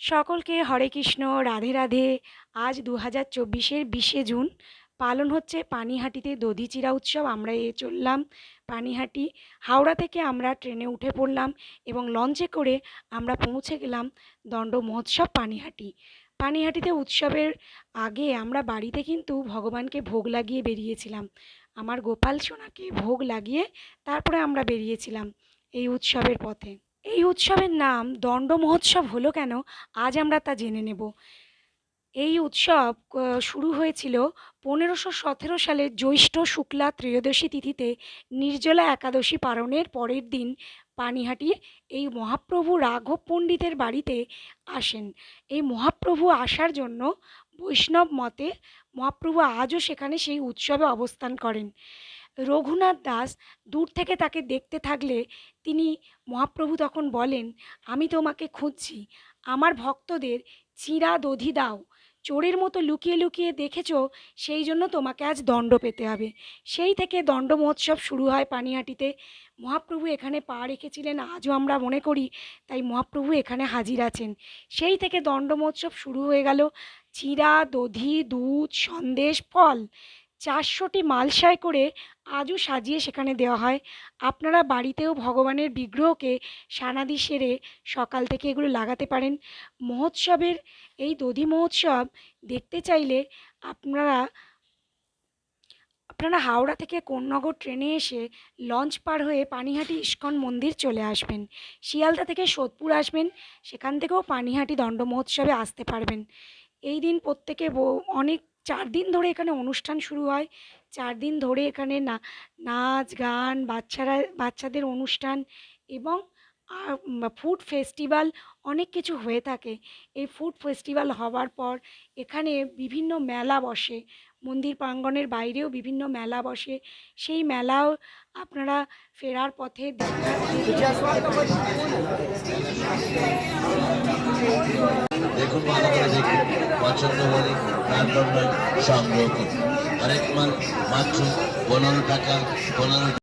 সকলকে হরে কৃষ্ণ, রাধে রাধে। আজ 2024-এর 20শে জুন পালন হচ্ছে পানিহাটিতে দধিচিড়া উৎসব। আমরা চললাম পানিহাটি। হাওড়া থেকে আমরা ট্রেনে উঠে পড়লাম এবং লঞ্চে করে আমরা পৌঁছে গেলাম দণ্ড মহোৎসব পানিহাটি। পানিহাটিতে উৎসবের আগে আমরা বাড়িতে কিন্তু ভগবানকে ভোগ লাগিয়ে বেরিয়েছিলাম। আমার গোপাল সোনাকে ভোগ লাগিয়ে তারপরে আমরা বেরিয়েছিলাম এই উৎসবের পথে। এই উৎসবের নাম দণ্ড মহোৎসব হলো কেন, আজ আমরা তা জেনে নেব। এই উৎসব শুরু হয়েছিল 1517 সালের জ্যৈষ্ঠ শুক্লা ত্রয়োদশী তিথিতে নির্জলা একাদশী পালনের পরের দিন পানিহাটি এই মহাপ্রভু রাঘব পণ্ডিতের বাড়িতে আসেন। এই মহাপ্রভু আসার জন্য বৈষ্ণব মতে মহাপ্রভু আজও সেখানে সেই উৎসবে অবস্থান করেন। রঘুনাথ দাস দূর থেকে তাকে দেখতে থাকলে তিনি মহাপ্রভু তখন বলেন, আমি তোমাকে খুঁজছি, আমার ভক্তদের চিঁড়া দধি দাও, চোরের মতো লুকিয়ে লুকিয়ে দেখেছ, সেই জন্য তোমাকে আজ দণ্ড পেতে হবে। সেই থেকে দণ্ড মহোৎসব শুরু হয় পানিহাটিতে। মহাপ্রভু এখানে পা রেখেছিলেন আজও আমরা মনে করি, তাই মহাপ্রভু এখানে হাজির আছেন। সেই থেকে দণ্ড মহোৎসব শুরু হয়ে গেল। চিঁড়া দধি দুধ সন্দেশ ফল 400টি মালসায় করে আজও সাজিয়ে সেখানে দেওয়া হয়। আপনারা বাড়িতেও ভগবানের বিগ্রহকে সানাদি সেরে সকাল থেকে এগুলো লাগাতে পারেন। মহোৎসবের এই দধি মহোৎসব দেখতে চাইলে আপনারা আপনারা হাওড়া থেকে কোন্নগর ট্রেনে এসে লঞ্চ পার হয়ে পানিহাটি ইস্কন মন্দির চলে আসবেন। শিয়ালদা থেকে সোদপুর আসবেন, সেখান থেকেও পানিহাটি দণ্ড মহোৎসবে আসতে পারবেন। এই দিন প্রত্যেকে অনেক 4 দিন ধরে এখানে অনুষ্ঠান শুরু হয়। 4 দিন ধরে এখানে নাচ গান, বাচ্চাদের অনুষ্ঠান এবং ফুড ফেস্টিভ্যাল অনেক কিছু হয়ে থাকে। এই ফুড ফেস্টিভ্যাল হওয়ার পর এখানে বিভিন্ন মেলা বসে। মন্দির প্রাঙ্গণের বাইরেও বিভিন্ন মেলা বসে। সেই মেলাও আপনারা ফেরার পথে দেখুন, ভালো করে দেখুন, পছন্দ হলে তার সংগ্রহ করুন। আরেক মাল মাত্র 15 টাকা 15